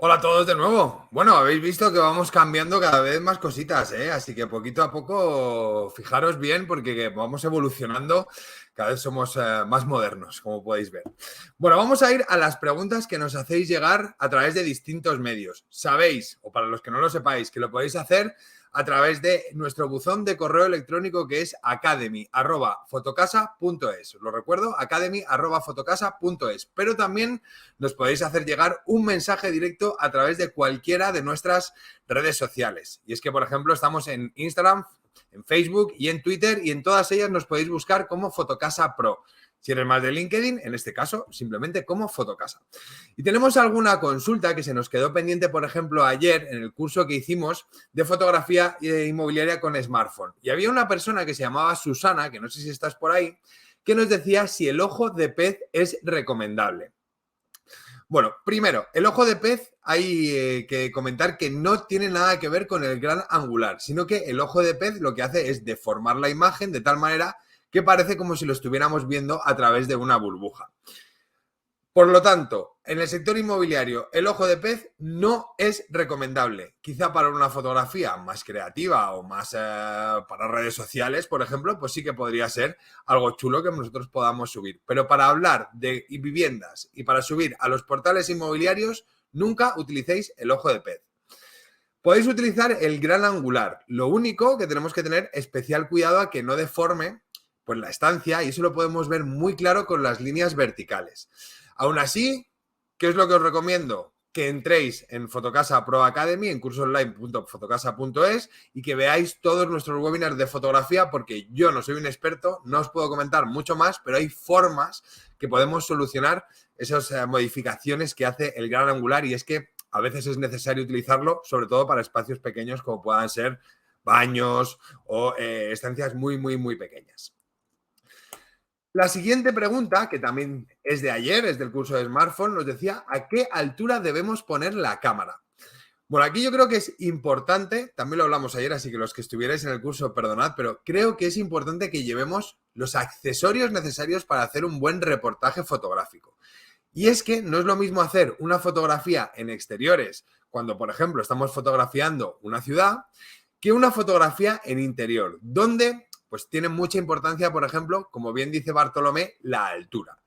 Hola a todos de nuevo. Bueno, habéis visto que vamos cambiando cada vez más cositas, ¿eh? Así que poquito a poco fijaros bien porque vamos evolucionando, cada vez somos más modernos, como podéis ver. Bueno, vamos a ir a las preguntas que nos hacéis llegar a través de distintos medios. Sabéis, o para los que no lo sepáis, que lo podéis hacer a través de nuestro buzón de correo electrónico que es academy@fotocasa.es. Os lo recuerdo, academy@fotocasa.es. Pero también nos podéis hacer llegar un mensaje directo a través de cualquiera de nuestras redes sociales. Y es que, por ejemplo, estamos en Instagram, en Facebook y en Twitter, y en todas ellas nos podéis buscar como Fotocasa Pro. Si eres más de LinkedIn, en este caso, simplemente como Fotocasa. Y tenemos alguna consulta que se nos quedó pendiente, por ejemplo, ayer en el curso que hicimos de fotografía inmobiliaria con smartphone. Y había una persona que se llamaba Susana, que no sé si estás por ahí, que nos decía si el ojo de pez es recomendable. Bueno, primero, el ojo de pez hay que comentar que no tiene nada que ver con el gran angular, sino que el ojo de pez lo que hace es deformar la imagen de tal manera que parece como si lo estuviéramos viendo a través de una burbuja. Por lo tanto, en el sector inmobiliario, el ojo de pez no es recomendable. Quizá para una fotografía más creativa o más para redes sociales, por ejemplo, pues sí que podría ser algo chulo que nosotros podamos subir. Pero para hablar de viviendas y para subir a los portales inmobiliarios, nunca utilicéis el ojo de pez. Podéis utilizar el gran angular. Lo único que tenemos que tener especial cuidado a que no deforme pues, la estancia, y eso lo podemos ver muy claro con las líneas verticales. Aún así, ¿qué es lo que os recomiendo? Que entréis en Fotocasa Pro Academy, en cursosonline.fotocasa.es, y que veáis todos nuestros webinars de fotografía, porque yo no soy un experto, no os puedo comentar mucho más, pero hay formas que podemos solucionar esas modificaciones que hace el gran angular, y es que a veces es necesario utilizarlo, sobre todo para espacios pequeños como puedan ser baños o estancias muy, muy, muy pequeñas. La siguiente pregunta, que también es de ayer, es del curso de smartphone, nos decía ¿a qué altura debemos poner la cámara? Bueno, aquí yo creo que es importante, también lo hablamos ayer, así que los que estuvierais en el curso, perdonad, pero creo que es importante que llevemos los accesorios necesarios para hacer un buen reportaje fotográfico. Y es que no es lo mismo hacer una fotografía en exteriores, cuando, por ejemplo, estamos fotografiando una ciudad, que una fotografía en interior, donde pues tiene mucha importancia, por ejemplo, como bien dice Bartolomé, la altura.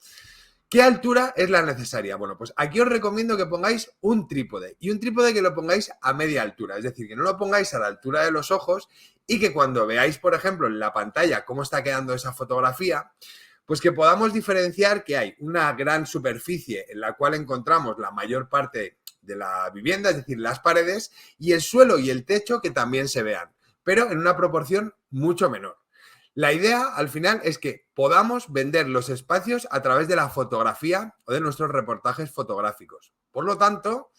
¿Qué altura es la necesaria? Bueno, pues aquí os recomiendo que pongáis un trípode, y un trípode que lo pongáis a media altura, es decir, que no lo pongáis a la altura de los ojos, y que cuando veáis, por ejemplo, en la pantalla cómo está quedando esa fotografía, pues que podamos diferenciar que hay una gran superficie en la cual encontramos la mayor parte de la vivienda, es decir, las paredes, y el suelo y el techo que también se vean, pero en una proporción mucho menor. La idea al final es que podamos vender los espacios a través de la fotografía o de nuestros reportajes fotográficos. Por lo tanto,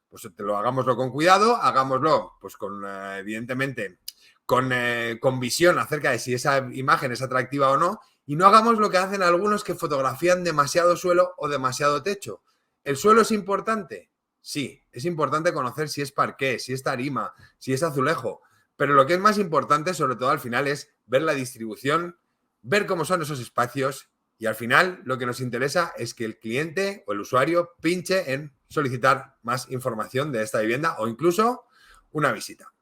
pues te lo hagámoslo con cuidado, hagámoslo pues con evidentemente con visión acerca de si esa imagen es atractiva o no, y no hagamos lo que hacen algunos que fotografían demasiado suelo o demasiado techo. ¿El suelo es importante? Sí, es importante conocer si es parqué, si es tarima, si es azulejo, pero lo que es más importante, sobre todo al final, es ver la distribución, ver cómo son esos espacios, y al final lo que nos interesa es que el cliente o el usuario pinche en solicitar más información de esta vivienda o incluso una visita.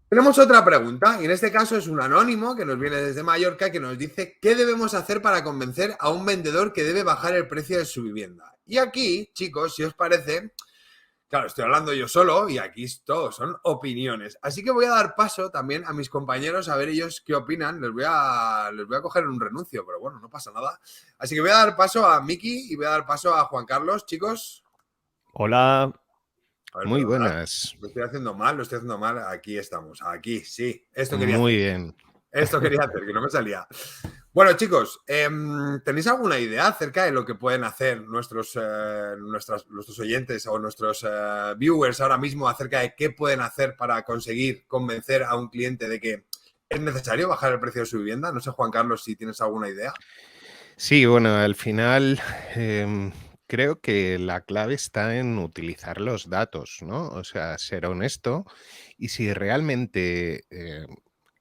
Tenemos otra pregunta, y en este caso es un anónimo que nos viene desde Mallorca, que nos dice ¿qué debemos hacer para convencer a un vendedor que debe bajar el precio de su vivienda? Y aquí, chicos, si os parece, claro, estoy hablando yo solo y aquí todo son opiniones. Así que voy a dar paso también a mis compañeros a ver ellos qué opinan. Les voy a coger en un renuncio, pero bueno, no pasa nada. Así que voy a dar paso a Miki y voy a dar paso a Juan Carlos. Chicos, Hola, a ver, muy perdonad. buenas. Lo estoy haciendo mal, lo estoy haciendo mal. Aquí estamos, aquí, sí. Esto quería hacer. Muy bien. Esto quería hacer, que no me salía. Bueno, chicos, ¿tenéis alguna idea acerca de lo que pueden hacer nuestros oyentes o nuestros viewers ahora mismo acerca de qué pueden hacer para conseguir convencer a un cliente de que es necesario bajar el precio de su vivienda? No sé, Juan Carlos, si tienes alguna idea. Sí, bueno, al final creo que la clave está en utilizar los datos, ¿no? O sea, ser honesto y si realmente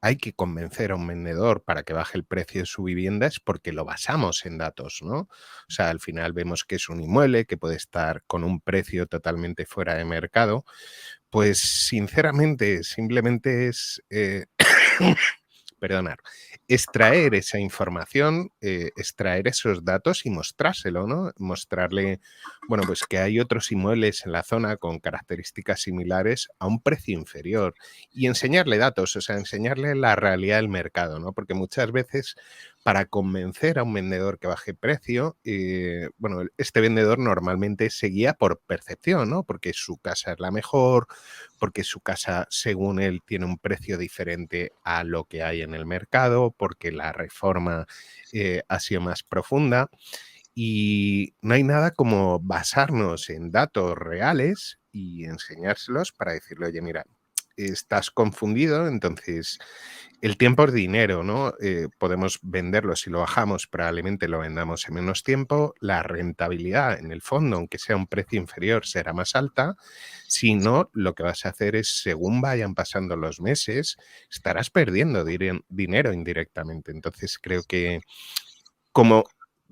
hay que convencer a un vendedor para que baje el precio de su vivienda es porque lo basamos en datos, ¿no? O sea, al final vemos que es un inmueble que puede estar con un precio totalmente fuera de mercado. Pues sinceramente, simplemente es perdonar, extraer esa información, extraer esos datos y mostrárselo, ¿no? Mostrarle, bueno, pues que hay otros inmuebles en la zona con características similares a un precio inferior y enseñarle datos, o sea, enseñarle la realidad del mercado, ¿no? Porque muchas veces para convencer a un vendedor que baje precio, bueno, este vendedor normalmente se guía por percepción, ¿no? Porque su casa es la mejor, porque su casa, según él, tiene un precio diferente a lo que hay en el mercado, porque la reforma ha sido más profunda. Y no hay nada como basarnos en datos reales y enseñárselos para decirle, oye, mira, estás confundido, entonces el tiempo es dinero, ¿no? Podemos venderlo, si lo bajamos, probablemente lo vendamos en menos tiempo. La rentabilidad, en el fondo, aunque sea un precio inferior, será más alta. Si no, lo que vas a hacer es, según vayan pasando los meses, estarás perdiendo dinero indirectamente. Entonces, creo que como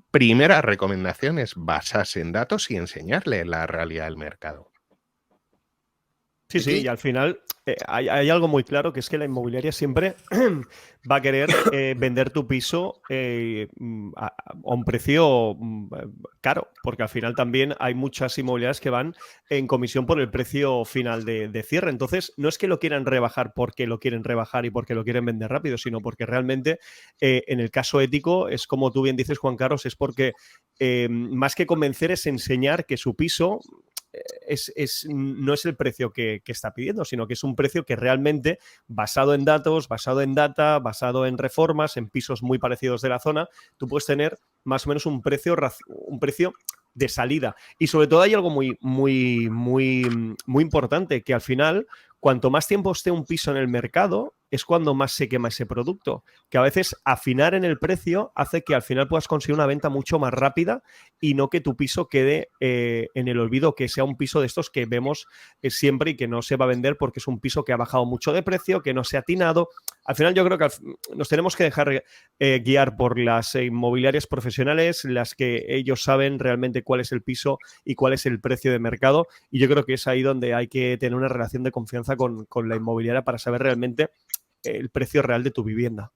primera recomendación es basarse en datos y enseñarle la realidad del mercado. Sí, sí, y Miki. al final hay algo muy claro, que es que la inmobiliaria siempre va a querer vender tu piso a un precio caro, porque al final también hay muchas inmobiliarias que van en comisión por el precio final de cierre. Entonces, no es que lo quieran rebajar porque lo quieren rebajar y porque lo quieren vender rápido, sino porque realmente en el caso ético es como tú bien dices, Juan Carlos, es porque más que convencer es enseñar que su piso no es el precio que está pidiendo, sino que es un precio que realmente, basado en datos, basado en data, basado en reformas, en pisos muy parecidos de la zona, tú puedes tener más o menos un precio de salida. Y sobre todo hay algo muy importante, que al final, cuanto más tiempo esté un piso en el mercado, es cuando más se quema ese producto. Que a veces afinar en el precio hace que al final puedas conseguir una venta mucho más rápida y no que tu piso quede en el olvido, que sea un piso de estos que vemos siempre y que no se va a vender porque es un piso que ha bajado mucho de precio, que no se ha atinado. Al final yo creo que nos tenemos que dejar guiar por las inmobiliarias profesionales, las que ellos saben realmente cuál es el piso y cuál es el precio de mercado, y yo creo que es ahí donde hay que tener una relación de confianza con la inmobiliaria para saber realmente el precio real de tu vivienda.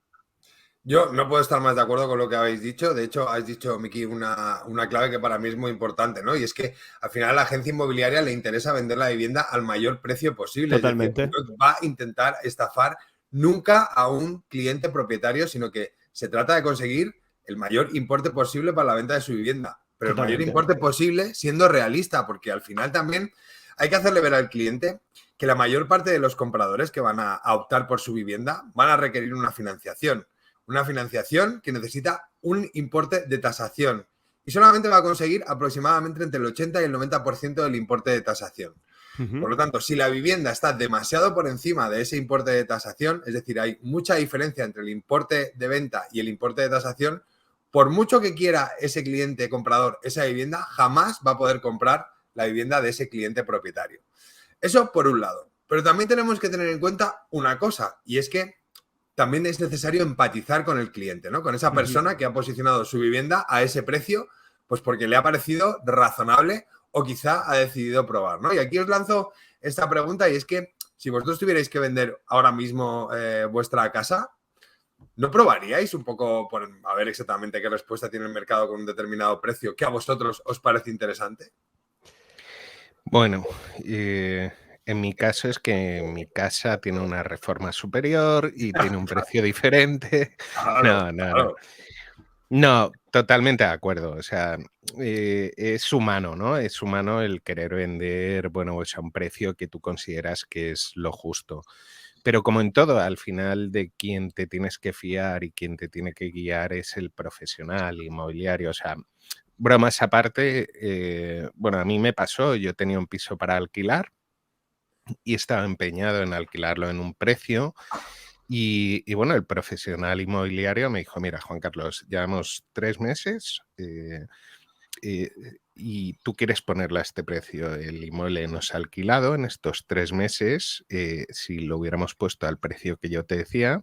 Yo no puedo estar más de acuerdo con lo que habéis dicho. De hecho, has dicho, Miki, una clave que para mí es muy importante, ¿no? Y es que al final a la agencia inmobiliaria le interesa vender la vivienda al mayor precio posible. Es decir, Totalmente. no va a intentar estafar nunca a un cliente propietario, sino que se trata de conseguir el mayor importe posible para la venta de su vivienda. Pero el mayor Totalmente. importe posible siendo realista, porque al final también hay que hacerle ver al cliente que la mayor parte de los compradores que van a optar por su vivienda van a requerir una financiación. Una financiación que necesita un importe de tasación y solamente va a conseguir aproximadamente entre el 80 y el 90% del importe de tasación. Por lo tanto, si la vivienda está demasiado por encima de ese importe de tasación, es decir, hay mucha diferencia entre el importe de venta y el importe de tasación, por mucho que quiera ese cliente comprador esa vivienda, jamás va a poder comprar la vivienda de ese cliente propietario. Eso por un lado. Pero también tenemos que tener en cuenta una cosa, y es que también es necesario empatizar con el cliente, ¿no? Con esa persona que ha posicionado su vivienda a ese precio, pues porque le ha parecido razonable o quizá ha decidido probar, ¿no? Y aquí os lanzo esta pregunta y es que si vosotros tuvierais que vender ahora mismo vuestra casa, ¿no probaríais un poco por a ver exactamente qué respuesta tiene el mercado con un determinado precio que a vosotros os parece interesante? Bueno, en mi caso es que mi casa tiene una reforma superior y tiene un precio diferente. Claro, No, no, no. claro. No, totalmente de acuerdo. O sea, es humano, ¿no? Es humano el querer vender, bueno, pues a un precio que tú consideras que es lo justo. Pero como en todo, al final de quien te tienes que fiar y quien te tiene que guiar es el profesional inmobiliario. O sea, bromas aparte, bueno, a mí me pasó, yo tenía un piso para alquilar y estaba empeñado en alquilarlo en un precio y bueno, el profesional inmobiliario me dijo, mira, Juan Carlos, llevamos 3 meses, y tú quieres ponerle a este precio. El inmueble no se ha alquilado en estos 3 meses. Si lo hubiéramos puesto al precio que yo te decía,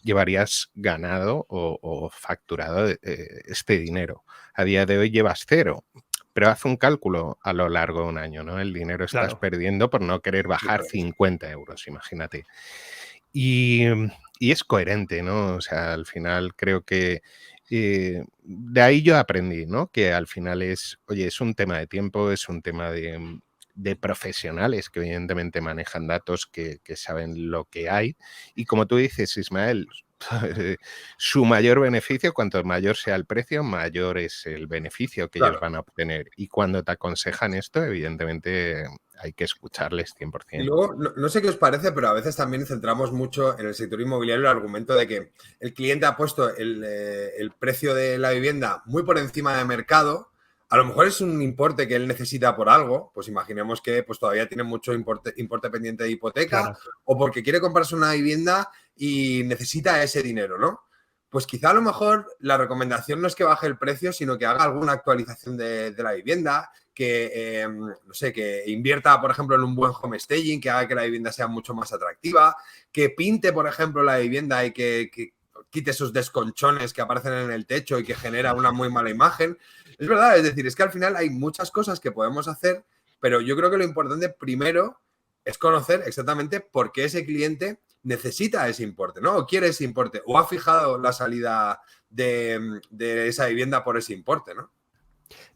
llevarías ganado o facturado este dinero. A día de hoy llevas 0, pero haz un cálculo a lo largo de un año, ¿no? El dinero estás Claro. perdiendo por no querer bajar Claro. 50 euros, imagínate. Y es coherente, ¿no? O sea, al final creo que de ahí yo aprendí, ¿no? Que al final oye, es un tema de tiempo, es un tema de profesionales que evidentemente manejan datos, que saben lo que hay. Y como tú dices, Ismael, su mayor beneficio, cuanto mayor sea el precio, mayor es el beneficio que ellos Claro. van a obtener. Y cuando te aconsejan esto, evidentemente hay que escucharles Y 100%. luego, no sé qué os parece, pero a veces también centramos mucho en el sector inmobiliario el argumento de que el cliente ha puesto el precio de la vivienda muy por encima de mercado. A lo mejor es un importe que él necesita por algo, pues imaginemos que pues, todavía tiene mucho importe pendiente de hipoteca, Claro. o porque quiere comprarse una vivienda y necesita ese dinero, ¿no? Pues quizá a lo mejor la recomendación no es que baje el precio, sino que haga alguna actualización de la vivienda, que, no sé, que invierta, por ejemplo, en un buen home staging, que haga que la vivienda sea mucho más atractiva, que pinte, por ejemplo, la vivienda y que quite esos desconchones que aparecen en el techo y que genera una muy mala imagen. Es verdad, es decir, es que al final hay muchas cosas que podemos hacer, pero yo creo que lo importante primero es conocer exactamente por qué ese cliente necesita ese importe, ¿no? O quiere ese importe, o ha fijado la salida de esa vivienda por ese importe, ¿no?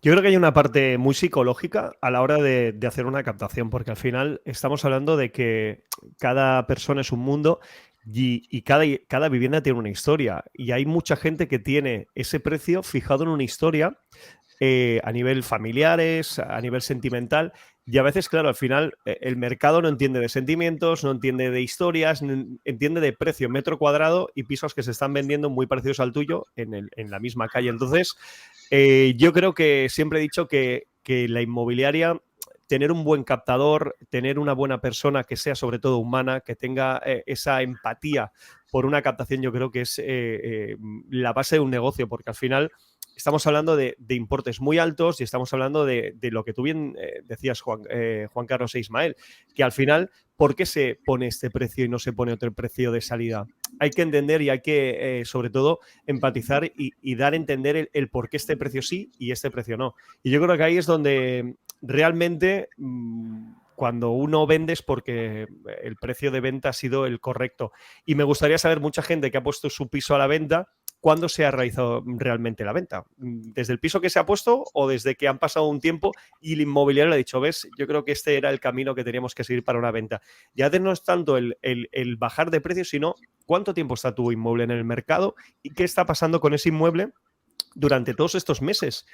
Yo creo que hay una parte muy psicológica a la hora de hacer una captación, porque al final estamos hablando de que cada persona es un mundo y cada vivienda tiene una historia. Y hay mucha gente que tiene ese precio fijado en una historia a nivel familiares, a nivel sentimental. Y a veces, claro, al final el mercado no entiende de sentimientos, no entiende de historias, entiende de precio metro cuadrado y pisos que se están vendiendo muy parecidos al tuyo en la misma calle. Entonces, yo creo que siempre he dicho que la inmobiliaria, tener un buen captador, tener una buena persona que sea sobre todo humana, que tenga esa empatía por una captación, yo creo que es la base de un negocio, porque al final estamos hablando de importes muy altos y estamos hablando de lo que tú bien decías, Juan Carlos e Ismael, que al final, ¿por qué se pone este precio y no se pone otro precio de salida? Hay que entender y hay que, sobre todo, empatizar y dar a entender el por qué este precio sí y este precio no. Y yo creo que ahí es donde realmente cuando uno vende es porque el precio de venta ha sido el correcto. Y me gustaría saber, mucha gente que ha puesto su piso a la venta, ¿cuándo se ha realizado realmente la venta? ¿Desde el piso que se ha puesto o desde que han pasado un tiempo y el inmobiliario le ha dicho, ves, yo creo que este era el camino que teníamos que seguir para una venta? Ya no es tanto el bajar de precio, sino cuánto tiempo está tu inmueble en el mercado y qué está pasando con ese inmueble durante todos estos meses.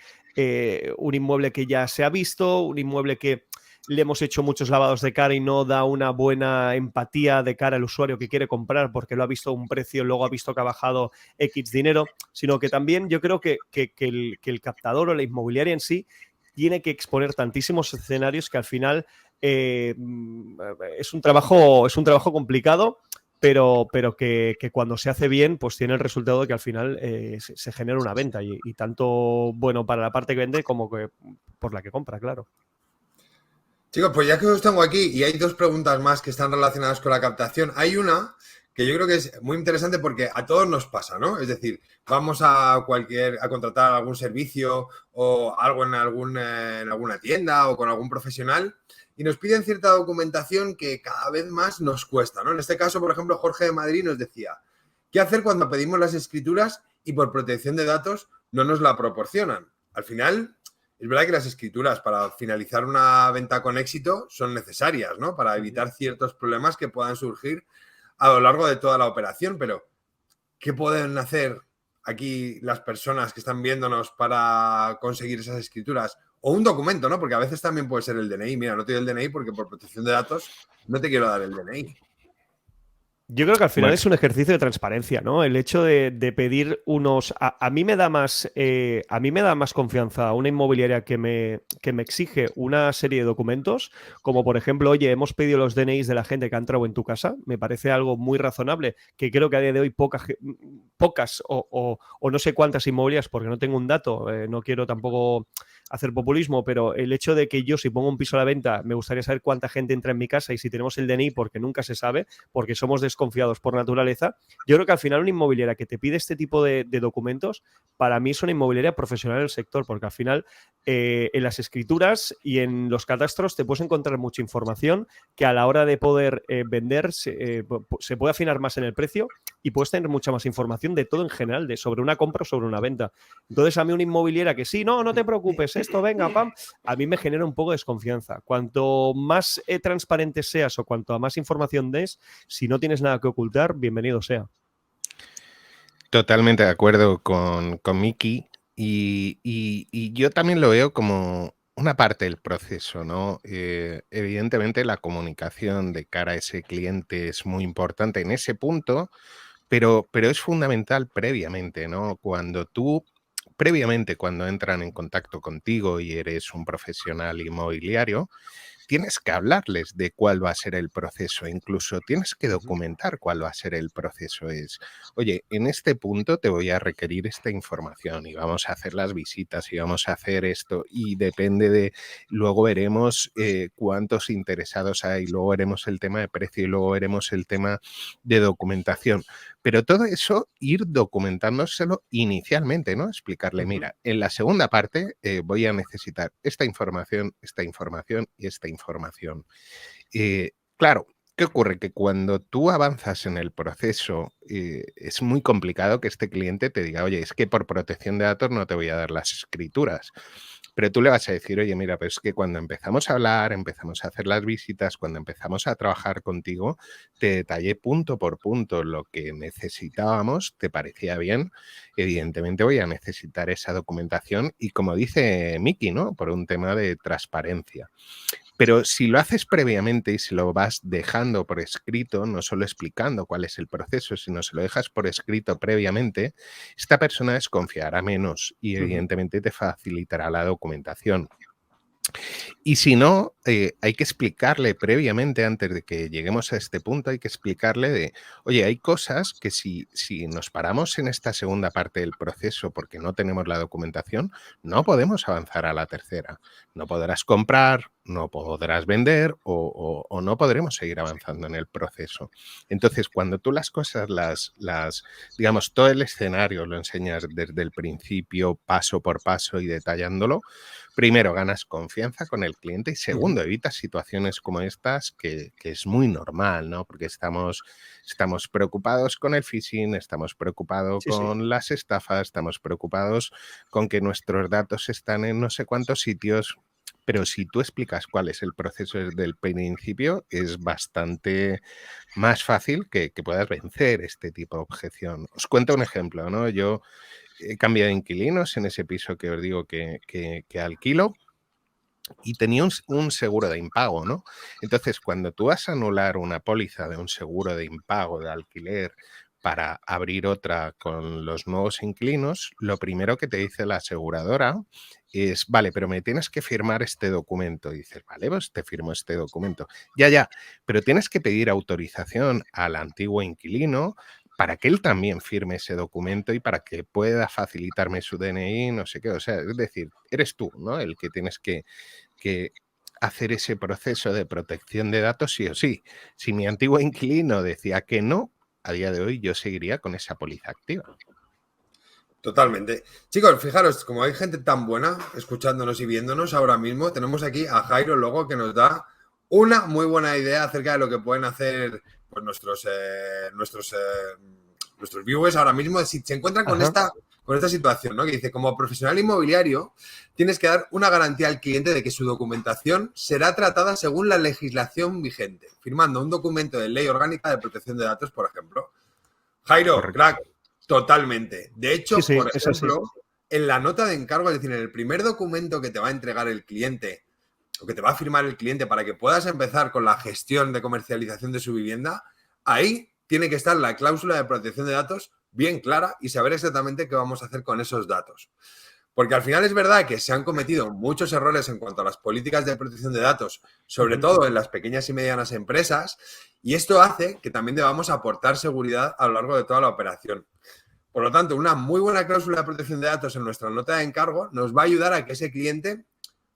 Un inmueble que ya se ha visto, un inmueble que le hemos hecho muchos lavados de cara y no da una buena empatía de cara al usuario que quiere comprar porque lo ha visto a un precio, luego ha visto que ha bajado X dinero, sino que también yo creo que el captador o la inmobiliaria en sí tiene que exponer tantísimos escenarios que al final es un trabajo complicado, pero que cuando se hace bien, pues tiene el resultado de que al final se genera una venta y tanto bueno para la parte que vende como que por la que compra, claro. Chicos, pues ya que os tengo aquí y hay dos preguntas más que están relacionadas con la captación, hay una que yo creo que es muy interesante porque a todos nos pasa, ¿no? Es decir, vamos a contratar algún servicio o algo en alguna tienda o con algún profesional y nos piden cierta documentación que cada vez más nos cuesta, ¿no? En este caso, por ejemplo, Jorge de Madrid nos decía, ¿qué hacer cuando pedimos las escrituras y por protección de datos no nos la proporcionan? Al final, es verdad que las escrituras para finalizar una venta con éxito son necesarias, ¿no? Para evitar ciertos problemas que puedan surgir a lo largo de toda la operación, pero ¿qué pueden hacer aquí las personas que están viéndonos para conseguir esas escrituras? O un documento, ¿no? Porque a veces también puede ser el DNI. Mira, no te doy el DNI porque por protección de datos no te quiero dar el DNI. Yo creo que al final Bueno, es un ejercicio de transparencia, ¿no? El hecho de pedir unos. A mí me da más. A mí me da más confianza una inmobiliaria que me exige una serie de documentos, como por ejemplo, oye, hemos pedido los DNIs de la gente que ha entrado en tu casa. Me parece algo muy razonable, que creo que a día de hoy pocas o no sé cuántas inmobiliarias, porque no tengo un dato, no quiero tampoco hacer populismo, pero el hecho de que yo, si pongo un piso a la venta, me gustaría saber cuánta gente entra en mi casa y si tenemos el DNI, porque nunca se sabe, porque somos desconfiados por naturaleza. Yo creo que al final una inmobiliaria que te pide este tipo de documentos, para mí es una inmobiliaria profesional del sector, porque al final en las escrituras y en los catastros te puedes encontrar mucha información que a la hora de poder vender se puede afinar más en el precio y puedes tener mucha más información de todo en general, sobre una compra o sobre una venta. Entonces, a mí una inmobiliaria que sí, no te preocupes, esto venga, pam, a mí me genera un poco de desconfianza. Cuanto más transparente seas o cuanto más información des, si no tienes nada que ocultar, bienvenido sea. totalmente de acuerdo con Miki y yo también lo veo como una parte del proceso, ¿no? Evidentemente la comunicación de cara a ese cliente es muy importante en ese punto, pero es fundamental previamente, ¿no? Cuando entran en contacto contigo y eres un profesional inmobiliario, tienes que hablarles de cuál va a ser el proceso, incluso tienes que documentar cuál va a ser el proceso. Es, oye, en este punto te voy a requerir esta información y vamos a hacer las visitas y vamos a hacer esto y depende de, luego veremos cuántos interesados hay, luego veremos el tema de precio y luego veremos el tema de documentación. Pero todo eso, ir documentándoselo inicialmente, ¿no? Explicarle, mira, en la segunda parte voy a necesitar esta información y esta información. Claro, ¿qué ocurre? Que cuando tú avanzas en el proceso, es muy complicado que este cliente te diga, oye, es que por protección de datos no te voy a dar las escrituras. Pero tú le vas a decir, oye, mira, pues es que cuando empezamos a hablar, empezamos a hacer las visitas, cuando empezamos a trabajar contigo, te detallé punto por punto lo que necesitábamos, te parecía bien. Evidentemente voy a necesitar esa documentación y como dice Miki, ¿no? Por un tema de transparencia. Pero si lo haces previamente y si lo vas dejando por escrito, no solo explicando cuál es el proceso, sino se lo dejas por escrito previamente, esta persona desconfiará menos y evidentemente te facilitará la documentación. Y si no, hay que explicarle previamente, antes de que lleguemos a este punto, hay que explicarle de, oye, hay cosas que si nos paramos en esta segunda parte del proceso porque no tenemos la documentación, no podemos avanzar a la tercera. No podrás comprar, no podrás vender o no podremos seguir avanzando en el proceso. Entonces, cuando tú las cosas digamos, todo el escenario lo enseñas desde el principio, paso por paso y detallándolo, primero, ganas confianza con el cliente y segundo, evitas situaciones como estas que es muy normal, ¿no? Porque estamos preocupados con el phishing, estamos preocupados Sí, sí. con las estafas, estamos preocupados con que nuestros datos están en no sé cuántos sitios, pero si tú explicas cuál es el proceso desde el principio, es bastante más fácil que puedas vencer este tipo de objeción. Os cuento un ejemplo, ¿no? Yo he cambiado de inquilinos en ese piso que os digo que alquilo y tenía un seguro de impago, ¿no? Entonces, cuando tú vas a anular una póliza de un seguro de impago de alquiler para abrir otra con los nuevos inquilinos, lo primero que te dice la aseguradora es, vale, pero me tienes que firmar este documento. Y dices, vale, pues te firmo este documento. Ya, pero tienes que pedir autorización al antiguo inquilino para que él también firme ese documento y para que pueda facilitarme su DNI, no sé qué. O sea, es decir, eres tú, ¿no? El que tienes que hacer ese proceso de protección de datos sí o sí. Si mi antiguo inquilino decía que no, a día de hoy yo seguiría con esa póliza activa. Totalmente. Chicos, fijaros, como hay gente tan buena escuchándonos y viéndonos ahora mismo, tenemos aquí a Jairo Logo que nos da una muy buena idea acerca de lo que pueden hacer pues, nuestros viewers ahora mismo si se encuentran con Ajá. esta situación, ¿no? Que dice, como profesional inmobiliario, tienes que dar una garantía al cliente de que su documentación será tratada según la legislación vigente, firmando un documento de ley orgánica de protección de datos, por ejemplo. Jairo, Correcto. crack, totalmente. De Sí, hecho, sí, por es así. ejemplo, en la nota de encargo, es decir, en el primer documento que te va a entregar el cliente o que te va a firmar el cliente para que puedas empezar con la gestión de comercialización de su vivienda, ahí tiene que estar la cláusula de protección de datos bien clara y saber exactamente qué vamos a hacer con esos datos. Porque al final es verdad que se han cometido muchos errores en cuanto a las políticas de protección de datos, sobre todo en las pequeñas y medianas empresas, y esto hace que también debamos aportar seguridad a lo largo de toda la operación. Por lo tanto, una muy buena cláusula de protección de datos en nuestra nota de encargo nos va a ayudar a que ese cliente,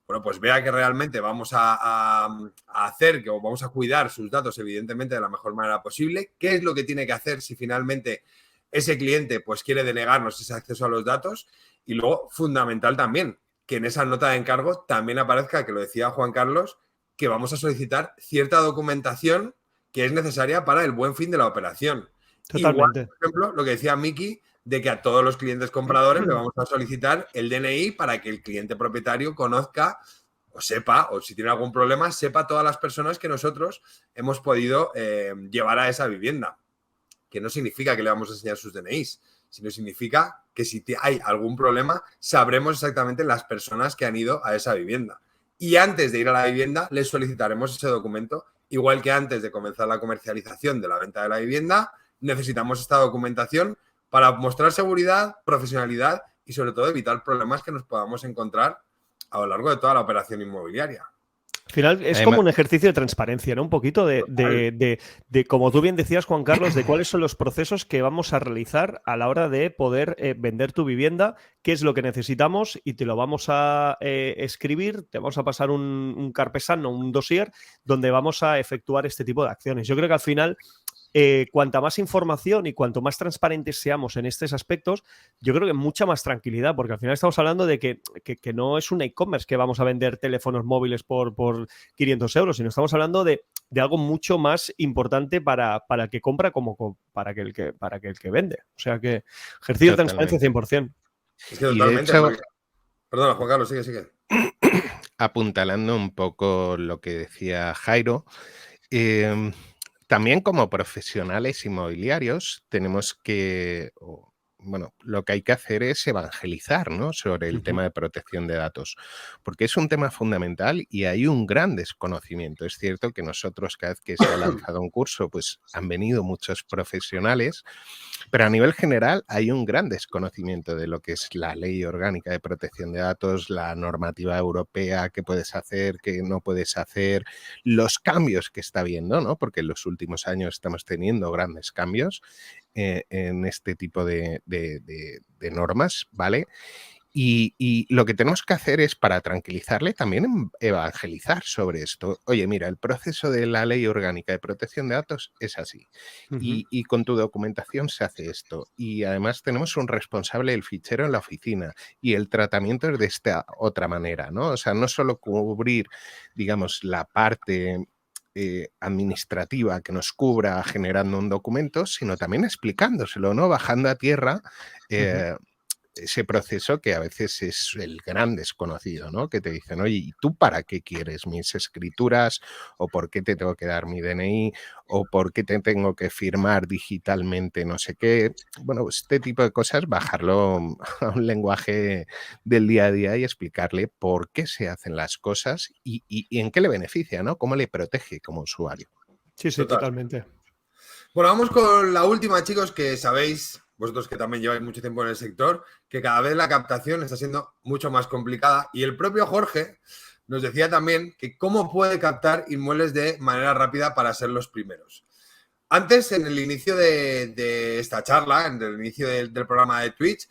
bueno, pues vea que realmente vamos a hacer, que vamos a cuidar sus datos, evidentemente, de la mejor manera posible. ¿Qué es lo que tiene que hacer si finalmente ese cliente pues quiere denegarnos ese acceso a los datos? Y luego, fundamental también, que en esa nota de encargo también aparezca, que lo decía Juan Carlos, que vamos a solicitar cierta documentación que es necesaria para el buen fin de la operación. Totalmente. Igual, por ejemplo, lo que decía Miki, de que a todos los clientes compradores le vamos a solicitar el DNI para que el cliente propietario conozca o sepa, o si tiene algún problema, sepa todas las personas que nosotros hemos podido llevar a esa vivienda. Que no significa que le vamos a enseñar sus DNIs, sino significa que si hay algún problema, sabremos exactamente las personas que han ido a esa vivienda. Y antes de ir a la vivienda, les solicitaremos ese documento, igual que antes de comenzar la comercialización de la venta de la vivienda, necesitamos esta documentación para mostrar seguridad, profesionalidad y sobre todo evitar problemas que nos podamos encontrar a lo largo de toda la operación inmobiliaria. Al final es como un ejercicio de transparencia, ¿no? Un poquito de, como tú bien decías, Juan Carlos, de cuáles son los procesos que vamos a realizar a la hora de poder vender tu vivienda, qué es lo que necesitamos y te lo vamos a escribir, te vamos a pasar un carpesano, un dossier, donde vamos a efectuar este tipo de acciones. Yo creo que al final cuanta más información y cuanto más transparentes seamos en estos aspectos, yo creo que mucha más tranquilidad, porque al final estamos hablando de que no es un e-commerce que vamos a vender teléfonos móviles por 500 euros, sino estamos hablando de algo mucho más importante para el que compra como para el que vende. O sea que ejercicio de transparencia 100%. Es que totalmente. Hecho, porque... Perdona, Juan Carlos, sigue. Apuntalando un poco lo que decía Jairo, también como profesionales inmobiliarios tenemos que, bueno, lo que hay que hacer es evangelizar, ¿no?, sobre el tema de protección de datos, porque es un tema fundamental y hay un gran desconocimiento. Es cierto que nosotros cada vez que se ha lanzado un curso, pues han venido muchos profesionales, pero a nivel general hay un gran desconocimiento de lo que es la Ley Orgánica de Protección de Datos, la normativa europea, qué puedes hacer, qué no puedes hacer, los cambios que está habiendo, ¿no?, porque en los últimos años estamos teniendo grandes cambios en este tipo de normas, ¿vale? Y lo que tenemos que hacer es, para tranquilizarle, también evangelizar sobre esto. Oye, mira, el proceso de la Ley Orgánica de Protección de Datos es así. Y con tu documentación se hace esto. Y además tenemos un responsable del fichero en la oficina. Y el tratamiento es de esta otra manera, ¿no? O sea, no solo cubrir, digamos, la parte administrativa que nos cubra generando un documento, sino también explicándoselo, ¿no? Bajando a tierra ese proceso que a veces es el gran desconocido, ¿no? Que te dicen, oye, ¿y tú para qué quieres mis escrituras? ¿O por qué te tengo que dar mi DNI? ¿O por qué te tengo que firmar digitalmente no sé qué? Bueno, pues este tipo de cosas, bajarlo a un lenguaje del día a día y explicarle por qué se hacen las cosas y en qué le beneficia, ¿no? Cómo le protege como usuario. Sí, totalmente. Bueno, vamos con la última, chicos, que sabéis, vosotros que también lleváis mucho tiempo en el sector, que cada vez la captación está siendo mucho más complicada. Y el propio Jorge nos decía también que cómo puede captar inmuebles de manera rápida para ser los primeros. Antes, en el inicio de esta charla, en el inicio del programa de Twitch,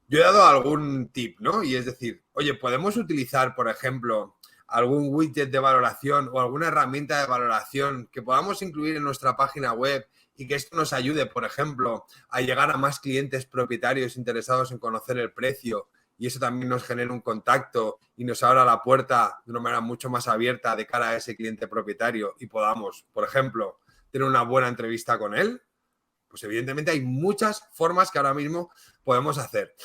yo he dado algún tip, ¿no? Y es decir, oye, podemos utilizar, por ejemplo, algún widget de valoración o alguna herramienta de valoración que podamos incluir en nuestra página web y que esto nos ayude, por ejemplo, a llegar a más clientes propietarios interesados en conocer el precio y eso también nos genera un contacto y nos abra la puerta de una manera mucho más abierta de cara a ese cliente propietario y podamos, por ejemplo, tener una buena entrevista con él. Pues evidentemente hay muchas formas que ahora mismo podemos hacer.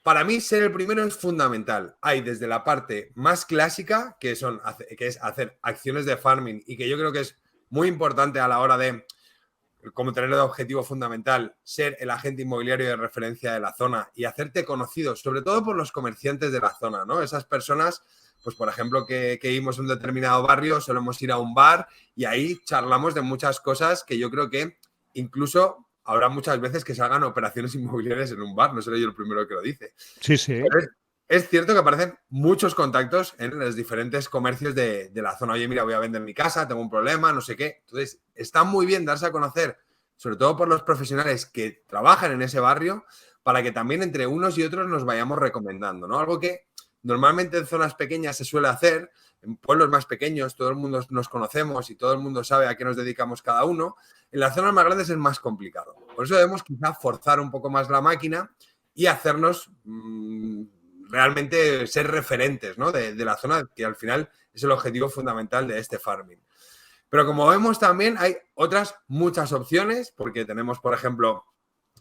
Para mí, ser el primero es fundamental. Hay desde la parte más clásica, que es hacer acciones de farming y que yo creo que es muy importante a la hora de, como tener de objetivo fundamental, ser el agente inmobiliario de referencia de la zona y hacerte conocido, sobre todo por los comerciantes de la zona, ¿no? Esas personas pues por ejemplo, que vivimos en un determinado barrio, solemos ir a un bar y ahí charlamos de muchas cosas que yo creo que incluso habrá muchas veces que salgan operaciones inmobiliarias en un bar, no seré yo el primero que lo dice. Sí, sí. Pero es cierto que aparecen muchos contactos en los diferentes comercios de la zona. Oye, mira, voy a vender mi casa, tengo un problema, no sé qué. Entonces, está muy bien darse a conocer, sobre todo por los profesionales que trabajan en ese barrio, para que también entre unos y otros nos vayamos recomendando, ¿no? Algo que normalmente en zonas pequeñas se suele hacer, en pueblos más pequeños todo el mundo nos conocemos y todo el mundo sabe a qué nos dedicamos cada uno. En las zonas más grandes es más complicado. Por eso debemos quizá forzar un poco más la máquina y hacernos realmente ser referentes, ¿no? de la zona, que al final es el objetivo fundamental de este farming. Pero como vemos también hay otras muchas opciones, porque tenemos, por ejemplo,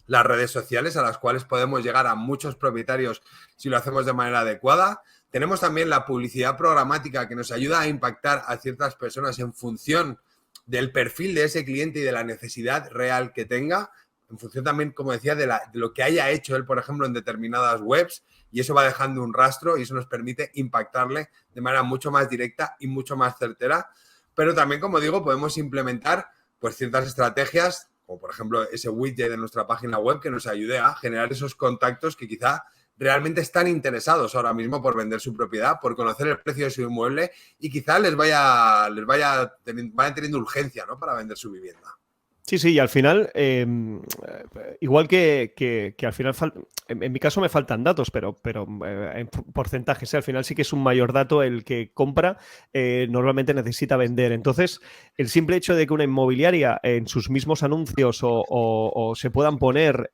las redes sociales a las cuales podemos llegar a muchos propietarios si lo hacemos de manera adecuada. Tenemos también la publicidad programática que nos ayuda a impactar a ciertas personas en función del perfil de ese cliente y de la necesidad real que tenga, en función también, como decía, de lo que haya hecho él, por ejemplo, en determinadas webs, y eso va dejando un rastro y eso nos permite impactarle de manera mucho más directa y mucho más certera. Pero también, como digo, podemos implementar pues ciertas estrategias, como por ejemplo ese widget de nuestra página web que nos ayude a generar esos contactos que quizá realmente están interesados ahora mismo por vender su propiedad, por conocer el precio de su inmueble y quizá vayan teniendo urgencia, ¿no? Para vender su vivienda. Sí, sí, y al final, igual que al final, en mi caso me faltan datos, pero en porcentajes, al final sí que es un mayor dato el que compra, normalmente necesita vender. Entonces, el simple hecho de que una inmobiliaria en sus mismos anuncios o se puedan poner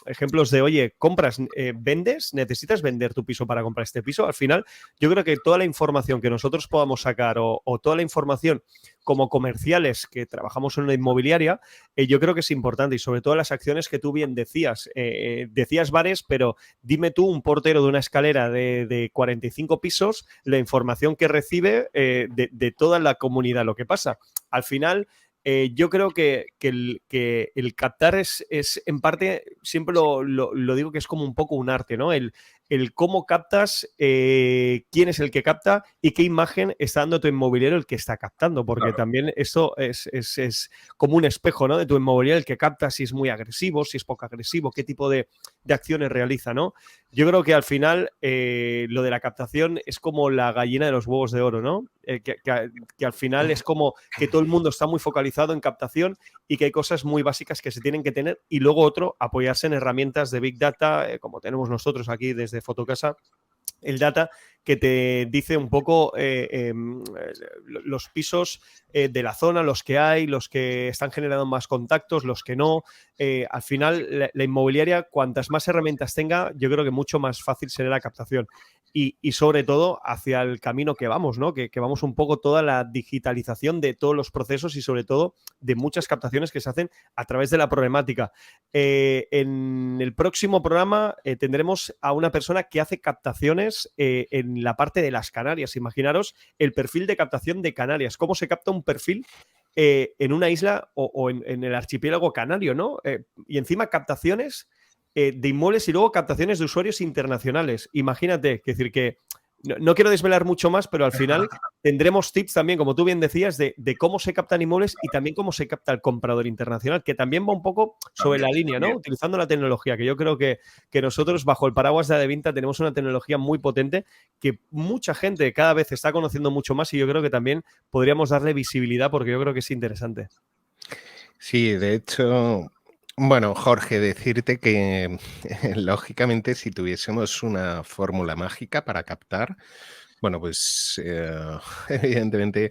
ejemplos de, oye, compras, vendes, necesitas vender tu piso para comprar este piso, al final yo creo que toda la información que nosotros podamos sacar o toda la información como comerciales que trabajamos en una inmobiliaria, yo creo que es importante y sobre todo las acciones que tú bien decías. Decías bares, pero dime tú, un portero de una escalera de 45 pisos, la información que recibe de toda la comunidad, lo que pasa. Al final, yo creo que el captar es en parte, siempre lo digo que es como un poco un arte, ¿no? El cómo captas, quién es el que capta y qué imagen está dando tu inmobiliario el que está captando, porque Claro. también eso es como un espejo, ¿no? De tu inmobiliario, el que capta si es muy agresivo, si es poco agresivo, qué tipo de acciones realiza, ¿no? Yo creo que al final lo de la captación es como la gallina de los huevos de oro, ¿no? Que al final es como que todo el mundo está muy focalizado en captación y que hay cosas muy básicas que se tienen que tener y luego otro, apoyarse en herramientas de Big Data, como tenemos nosotros aquí desde Fotocasa, el data que te dice un poco los pisos de la zona, los que hay, los que están generando más contactos, los que no. Al final, la inmobiliaria, cuantas más herramientas tenga, yo creo que mucho más fácil será la captación. Y sobre todo hacia el camino que vamos, ¿no? Que vamos un poco toda la digitalización de todos los procesos y sobre todo de muchas captaciones que se hacen a través de la problemática. En el próximo programa tendremos a una persona que hace captaciones en la parte de las Canarias. Imaginaros el perfil de captación de Canarias, cómo se capta un perfil en una isla o en el archipiélago canario, ¿no? Y encima captaciones de inmuebles y luego captaciones de usuarios internacionales. Imagínate, es decir, que no quiero desvelar mucho más, pero al final tendremos tips también, como tú bien decías, de cómo se captan inmuebles y también cómo se capta el comprador internacional, que también va un poco sobre la línea, ¿no? Utilizando la tecnología, que yo creo que nosotros, bajo el paraguas de Adevinta, tenemos una tecnología muy potente que mucha gente cada vez está conociendo mucho más y yo creo que también podríamos darle visibilidad porque yo creo que es interesante. Sí, de hecho, bueno, Jorge, decirte que lógicamente si tuviésemos una fórmula mágica para captar, bueno, pues evidentemente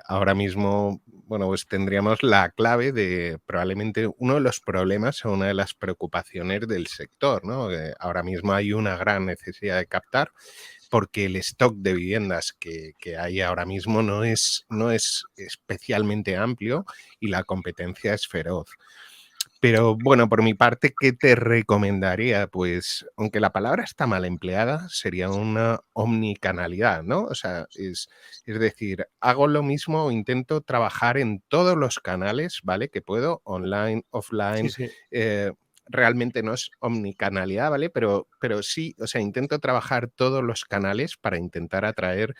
ahora mismo, bueno, pues tendríamos la clave de probablemente uno de los problemas o una de las preocupaciones del sector, ¿no? Ahora mismo hay una gran necesidad de captar porque el stock de viviendas que hay ahora mismo no es especialmente amplio y la competencia es feroz. Pero bueno, por mi parte, ¿qué te recomendaría? Pues, aunque la palabra está mal empleada, sería una omnicanalidad, ¿no? O sea, es decir, hago lo mismo, intento trabajar en todos los canales, ¿vale? Que puedo, online, Sí, offline, sí. realmente no es omnicanalidad, ¿vale? Pero sí, o sea, intento trabajar todos los canales para intentar atraer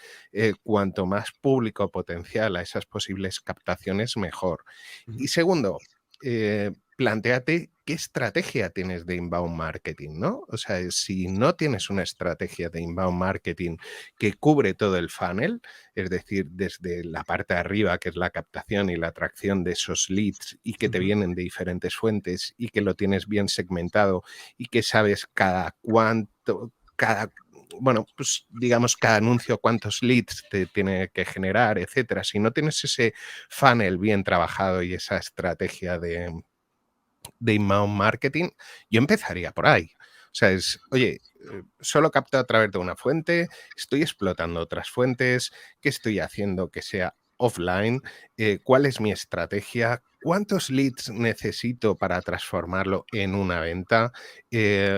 cuanto más público potencial a esas posibles captaciones, mejor. Y segundo, plantéate qué estrategia tienes de inbound marketing, ¿no? O sea, si no tienes una estrategia de inbound marketing que cubre todo el funnel, es decir, desde la parte de arriba, que es la captación y la atracción de esos leads y que te vienen de diferentes fuentes y que lo tienes bien segmentado y que sabes bueno, pues digamos, cada anuncio, cuántos leads te tiene que generar, etcétera. Si no tienes ese funnel bien trabajado y esa estrategia de inbound marketing, yo empezaría por ahí. O sea, oye, solo capto a través de una fuente, estoy explotando otras fuentes, ¿qué estoy haciendo que sea offline? ¿Cuál es mi estrategia? ¿Cuántos leads necesito para transformarlo en una venta?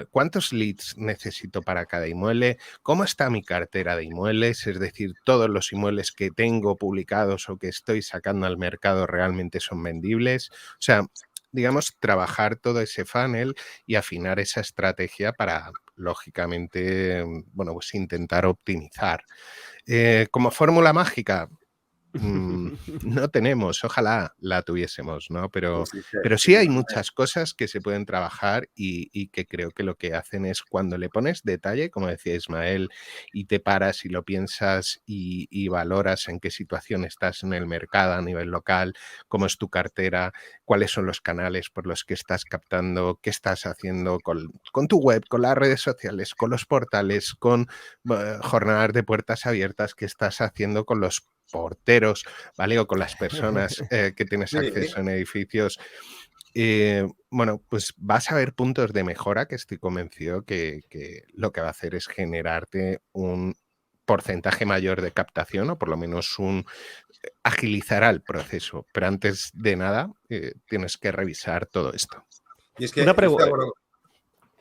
¿Cuántos leads necesito para cada inmueble? ¿Cómo está mi cartera de inmuebles? Es decir, todos los inmuebles que tengo publicados o que estoy sacando al mercado realmente son vendibles. O sea, digamos, trabajar todo ese funnel y afinar esa estrategia para, lógicamente, bueno, pues intentar optimizar. Como fórmula mágica, no tenemos, ojalá la tuviésemos, ¿no? Pero sí hay muchas cosas que se pueden trabajar y que creo que lo que hacen es cuando le pones detalle, como decía Ismael, y te paras y lo piensas y valoras en qué situación estás en el mercado a nivel local, cómo es tu cartera, cuáles son los canales por los que estás captando, qué estás haciendo con tu web, con las redes sociales, con los portales, con jornadas de puertas abiertas, qué estás haciendo con los porteros, ¿vale? O con las personas que tienes acceso en edificios. Bueno, pues vas a ver puntos de mejora que estoy convencido que lo que va a hacer es generarte un porcentaje mayor de captación o por lo menos agilizará el proceso. Pero antes de nada, tienes que revisar todo esto. Y es que Una pregunta.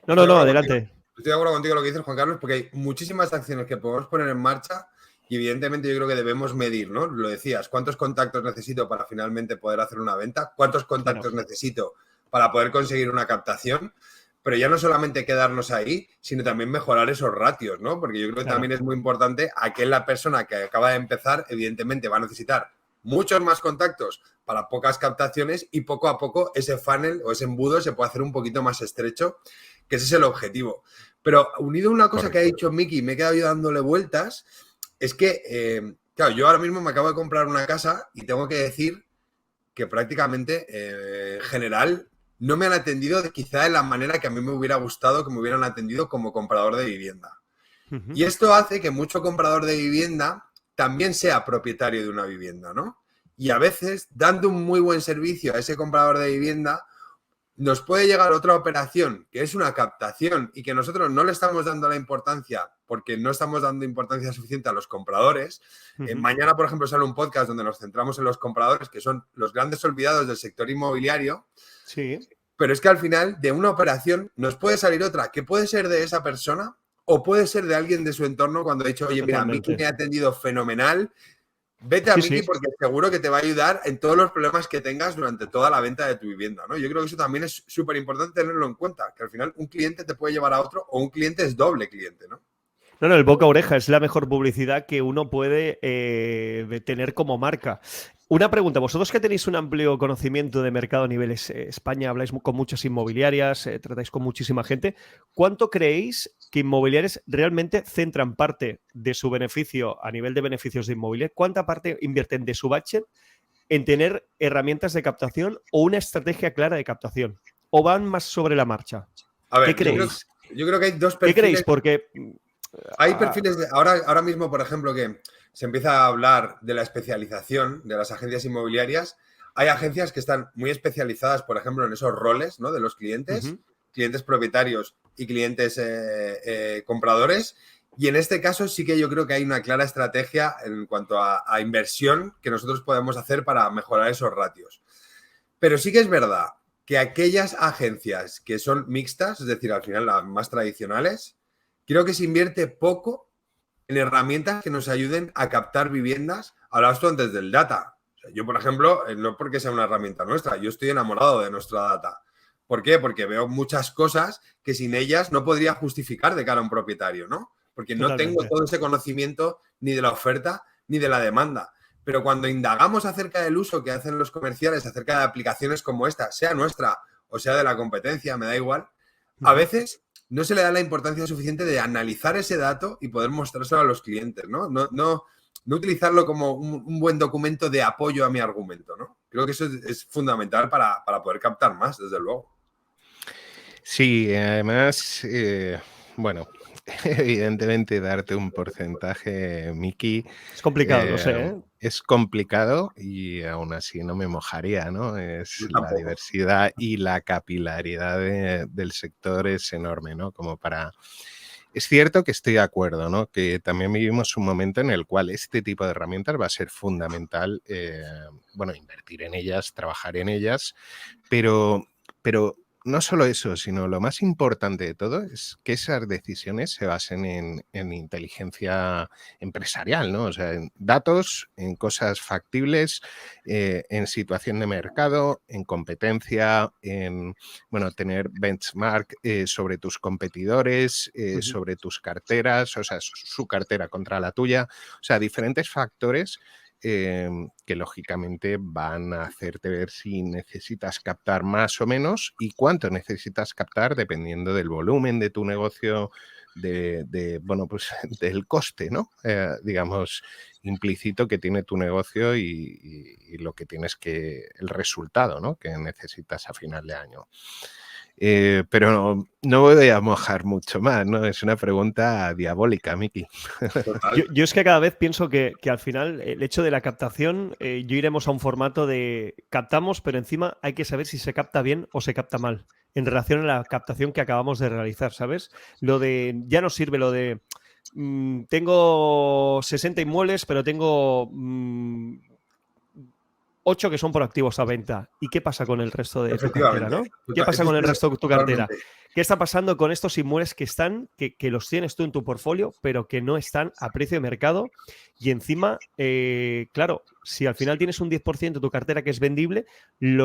No, adelante. Estoy de acuerdo contigo lo que dices, Juan Carlos, porque hay muchísimas acciones que podemos poner en marcha y evidentemente yo creo que debemos medir, ¿no? Lo decías, ¿cuántos contactos necesito para finalmente poder hacer una venta? ¿Cuántos contactos necesito para poder conseguir una captación? Pero ya no solamente quedarnos ahí, sino también mejorar esos ratios, ¿no? Porque yo creo que también es muy importante la persona que acaba de empezar, evidentemente va a necesitar muchos más contactos para pocas captaciones y poco a poco ese funnel o ese embudo se puede hacer un poquito más estrecho, que ese es el objetivo. Pero unido a una cosa que ha dicho Miki, me he quedado yo dándole vueltas, es que, claro, yo ahora mismo me acabo de comprar una casa y tengo que decir que prácticamente, en general, no me han atendido quizá de la manera que a mí me hubiera gustado que me hubieran atendido como comprador de vivienda. Y esto hace que mucho comprador de vivienda también sea propietario de una vivienda, ¿no? Y a veces, dando un muy buen servicio a ese comprador de vivienda, nos puede llegar otra operación que es una captación y que nosotros no le estamos dando la importancia porque no estamos dando importancia suficiente a los compradores. Mañana, por ejemplo, sale un podcast donde nos centramos en los compradores, que son los grandes olvidados del sector inmobiliario. Sí. Pero es que al final de una operación nos puede salir otra que puede ser de esa persona o puede ser de alguien de su entorno cuando ha dicho, oye, mira, Miki me ha atendido fenomenal. Vete a Miki porque seguro que te va a ayudar en todos los problemas que tengas durante toda la venta de tu vivienda, ¿no? Yo creo que eso también es súper importante tenerlo en cuenta, que al final un cliente te puede llevar a otro o un cliente es doble cliente, ¿no? No, el boca a oreja es la mejor publicidad que uno puede tener como marca. Una pregunta, vosotros que tenéis un amplio conocimiento de mercado a nivel España, habláis con muchas inmobiliarias, tratáis con muchísima gente, ¿cuánto creéis que inmobiliarias realmente centran parte de su beneficio a nivel de beneficios de inmobiliaria? ¿Cuánta parte invierten de su budget en tener herramientas de captación o una estrategia clara de captación? ¿O van más sobre la marcha? A ver, ¿Qué creéis? Yo creo que hay dos perfiles. ¿Qué creéis? Porque hay perfiles ahora mismo, por ejemplo, que se empieza a hablar de la especialización de las agencias inmobiliarias. Hay agencias que están muy especializadas, por ejemplo, en esos roles, ¿no? De los clientes, clientes propietarios y clientes compradores. Y en este caso sí que yo creo que hay una clara estrategia en cuanto a inversión que nosotros podemos hacer para mejorar esos ratios. Pero sí que es verdad que aquellas agencias que son mixtas, es decir, al final las más tradicionales, creo que se invierte poco en herramientas que nos ayuden a captar viviendas. Hablabas tú antes del data. O sea, yo, por ejemplo, no porque sea una herramienta nuestra, yo estoy enamorado de nuestra data. ¿Por qué? Porque veo muchas cosas que sin ellas no podría justificar de cara a un propietario, ¿no? Porque no tengo todo ese conocimiento ni de la oferta ni de la demanda. Pero cuando indagamos acerca del uso que hacen los comerciales, acerca de aplicaciones como esta, sea nuestra o sea de la competencia, me da igual, a veces no se le da la importancia suficiente de analizar ese dato y poder mostrárselo a los clientes, ¿no? No utilizarlo como un buen documento de apoyo a mi argumento, ¿no? Creo que eso es fundamental para poder captar más, desde luego. Sí, además, bueno, evidentemente darte un porcentaje, Miki, Es complicado, lo sé, ¿eh? es complicado y aún así no me mojaría, ¿no? La diversidad y la capilaridad del sector es enorme, ¿no? Como para... Es cierto que estoy de acuerdo, ¿no? Que también vivimos un momento en el cual este tipo de herramientas va a ser fundamental, bueno, invertir en ellas, trabajar en ellas, pero no solo eso, sino lo más importante de todo es que esas decisiones se basen en inteligencia empresarial, ¿no? O sea, en datos, en cosas factibles, en situación de mercado, en competencia, en, bueno, tener benchmark sobre tus competidores, sobre tus carteras, o sea, su cartera contra la tuya, o sea, diferentes factores que lógicamente van a hacerte ver si necesitas captar más o menos y cuánto necesitas captar dependiendo del volumen de tu negocio, bueno, pues del coste, ¿no? Digamos, implícito que tiene tu negocio y lo que tienes el resultado, ¿no? Que necesitas a final de año. Pero no voy a mojar mucho más, ¿no? Es una pregunta diabólica, Miki. Yo es que cada vez pienso que al final el hecho de la captación, yo iremos a un formato de captamos, pero encima hay que saber si se capta bien o se capta mal en relación a la captación que acabamos de realizar, ¿sabes? Ya no sirve lo de tengo 60 inmuebles, pero tengo 8 que son por activos a venta. ¿Y qué pasa con el resto de tu cartera, no? ¿Qué pasa con el resto de tu cartera? ¿Qué está pasando con estos inmuebles que los tienes tú en tu portfolio, pero que no están a precio de mercado? Y encima, claro, si al final tienes un 10% de tu cartera que es vendible, el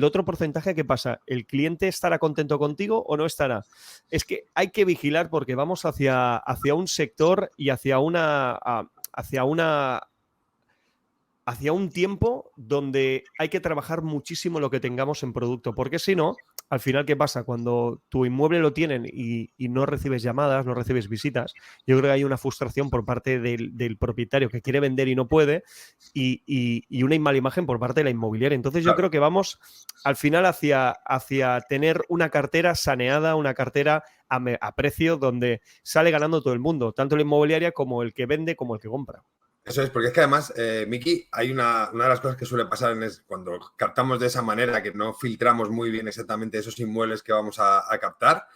otro porcentaje, ¿qué pasa? ¿El cliente estará contento contigo o no estará? Es que hay que vigilar porque vamos hacia un sector y hacia un tiempo donde hay que trabajar muchísimo lo que tengamos en producto, porque si no, al final, ¿qué pasa? Cuando tu inmueble lo tienen y no recibes llamadas, no recibes visitas, yo creo que hay una frustración por parte del propietario que quiere vender y no puede y una mala imagen por parte de la inmobiliaria. Entonces yo creo que vamos al final hacia tener una cartera saneada, una cartera a precio donde sale ganando todo el mundo, tanto la inmobiliaria como el que vende como el que compra. Eso es, porque es que además, Miki, hay una de las cosas que suele pasar cuando captamos de esa manera, que no filtramos muy bien exactamente esos inmuebles que vamos a captar.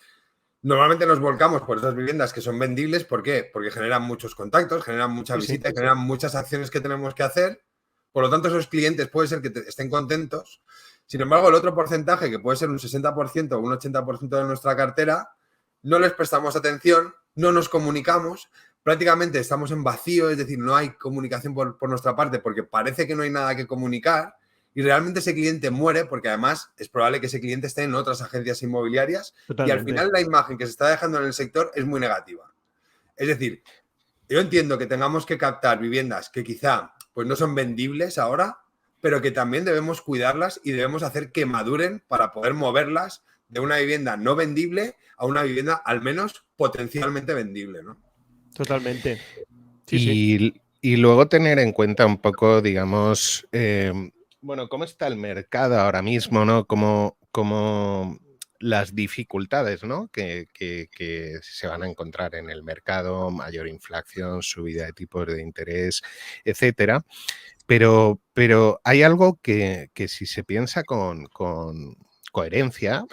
Normalmente nos volcamos por esas viviendas que son vendibles. ¿Por qué? Porque generan muchos contactos, generan muchas visitas, generan muchas acciones que tenemos que hacer. Por lo tanto, esos clientes puede ser que estén contentos. Sin embargo, el otro porcentaje, que puede ser un 60% o un 80% de nuestra cartera, no les prestamos atención, no nos comunicamos, prácticamente estamos en vacío, es decir, no hay comunicación por nuestra parte porque parece que no hay nada que comunicar y realmente ese cliente muere porque además es probable que ese cliente esté en otras agencias inmobiliarias. Totalmente. Y al final la imagen que se está dejando en el sector es muy negativa. Es decir, yo entiendo que tengamos que captar viviendas que quizá pues no son vendibles ahora, pero que también debemos cuidarlas y debemos hacer que maduren para poder moverlas de una vivienda no vendible a una vivienda al menos potencialmente vendible, ¿no? Totalmente. Y luego tener en cuenta un poco, digamos, bueno, cómo está el mercado ahora mismo, ¿no? Como las dificultades, ¿no? Que se van a encontrar en el mercado, mayor inflación, subida de tipos de interés, etcétera. Pero hay algo que si se piensa con coherencia,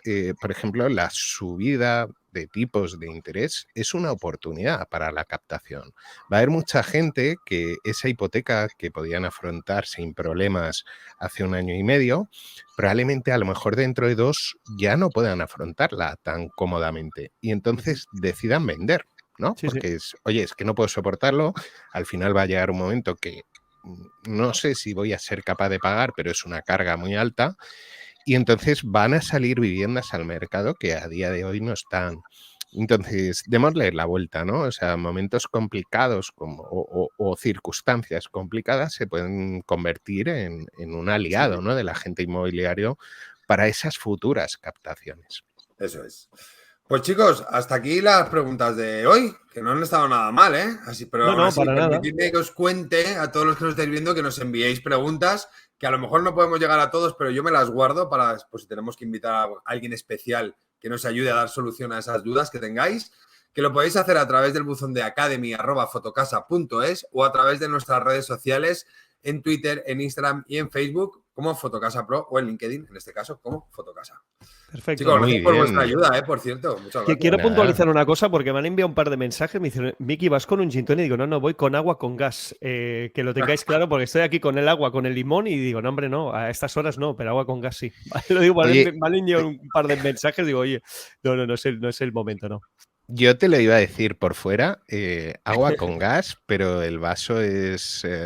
por ejemplo, la subida de tipos de interés es una oportunidad para la captación. Va a haber mucha gente que esa hipoteca que podían afrontar sin problemas hace 1 año y medio, probablemente a lo mejor dentro de 2 ya no puedan afrontarla tan cómodamente y entonces decidan vender, ¿no? Porque es que no puedo soportarlo, al final va a llegar un momento que no sé si voy a ser capaz de pagar, pero es una carga muy alta. Y entonces van a salir viviendas al mercado que a día de hoy no están. Entonces, démosle la vuelta, ¿no? O sea, momentos complicados o circunstancias complicadas se pueden convertir en un aliado, ¿no? Del agente inmobiliario para esas futuras captaciones. Eso es. Pues chicos, hasta aquí las preguntas de hoy, que no han estado nada mal, ¿eh? Así, pero aún así, para nada. permitidme que os cuente a todos los que nos estáis viendo que nos enviéis preguntas, que a lo mejor no podemos llegar a todos, pero yo me las guardo para, pues si tenemos que invitar a alguien especial que nos ayude a dar solución a esas dudas que tengáis, que lo podéis hacer a través del buzón de academy@fotocasa.es o a través de nuestras redes sociales en Twitter, en Instagram y en Facebook como Fotocasa Pro o en LinkedIn, en este caso, como Fotocasa. Perfecto. Chicos, Muy gracias por bien. vuestra ayuda, por cierto. Muchas gracias. Quiero Nada. puntualizar una cosa porque me han enviado un par de mensajes. Me dicen, Miki, ¿vas con un gin tonic? Y digo, no, voy con agua con gas. Que lo tengáis claro porque estoy aquí con el agua, con el limón y digo, no, hombre, no, a estas horas no, pero agua con gas sí. Lo digo, Oye, me han enviado un par de mensajes. Digo, oye, no es el momento, no. Yo te lo iba a decir por fuera, agua con gas, pero el vaso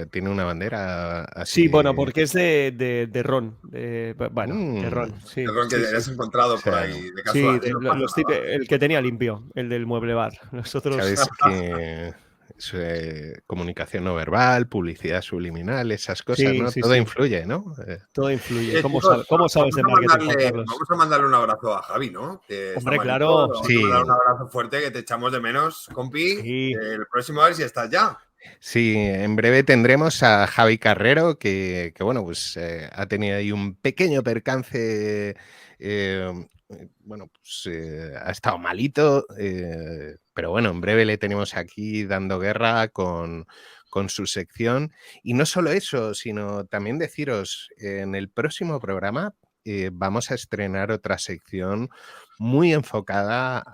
tiene una bandera así. Sí, bueno, porque es de ron. De ron. Sí, El ron que sí, hayas sí. encontrado O sea, por ahí de Sí, casualidad. No pasa nada. el que tenía limpio, el del mueble bar. Nosotros. Sabes que es, comunicación no verbal, publicidad subliminal, esas cosas, Sí, ¿no? sí, Todo sí. influye, ¿no? Todo influye. Chicos, ¿Cómo sabes de marketing, Juan Carlos? vamos a mandarle un abrazo a Javi, ¿no? Que está Hombre, malito. claro. Vamos Sí. a mandarle un abrazo fuerte, que te echamos de menos, compi. Sí. El próximo a ver si estás ya. Sí, en breve tendremos a Javi Carrero, que bueno, pues ha tenido ahí un pequeño percance. Bueno, pues ha estado malito, pero bueno, en breve le tenemos aquí dando guerra con su sección. Y no solo eso, sino también deciros, en el próximo programa vamos a estrenar otra sección muy enfocada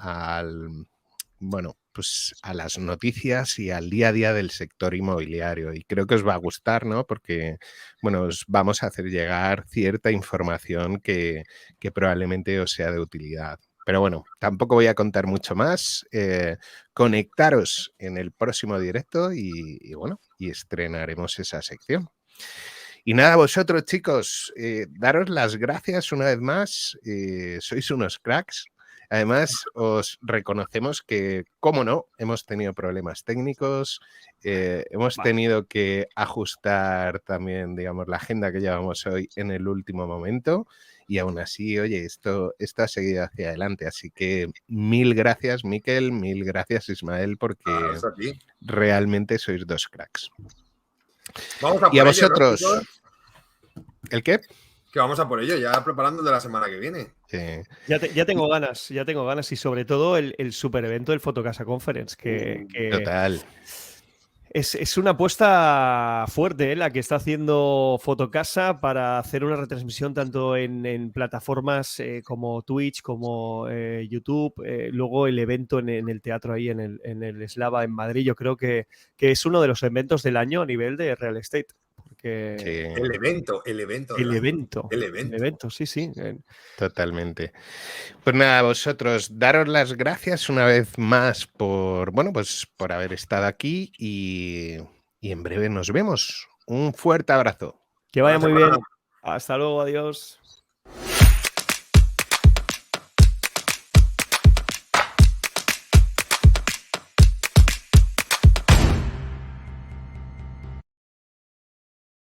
bueno, pues a las noticias y al día a día del sector inmobiliario. Y creo que os va a gustar, ¿no? Porque, bueno, os vamos a hacer llegar cierta información que probablemente os sea de utilidad. Pero bueno, tampoco voy a contar mucho más. Conectaros en el próximo directo y bueno, y estrenaremos esa sección. Y nada, vosotros, chicos, daros las gracias una vez más. Sois unos cracks. Además, os reconocemos que, cómo no, hemos tenido problemas técnicos, hemos tenido que ajustar también, digamos, la agenda que llevamos hoy en el último momento y aún así, oye, esto ha seguido hacia adelante. Así que mil gracias, Miquel, mil gracias, Ismael, porque realmente sois dos cracks. Vamos a por y a ello, vosotros, ¿no, ¿el qué? Que vamos a por ello, ya preparando de la semana que viene. Sí. Ya tengo ganas y sobre todo el super evento del Fotocasa Conference, que Total. Es una apuesta fuerte, la que está haciendo Fotocasa para hacer una retransmisión tanto en plataformas como Twitch, como YouTube, luego el evento en el teatro ahí en el Eslava en Madrid. Yo creo que es uno de los eventos del año a nivel de real estate. Porque Sí. El evento, sí. Totalmente. Pues nada, vosotros, daros las gracias una vez más por, bueno, pues por haber estado aquí y en breve nos vemos. Un fuerte abrazo. Que vaya muy bien. Hasta luego, adiós.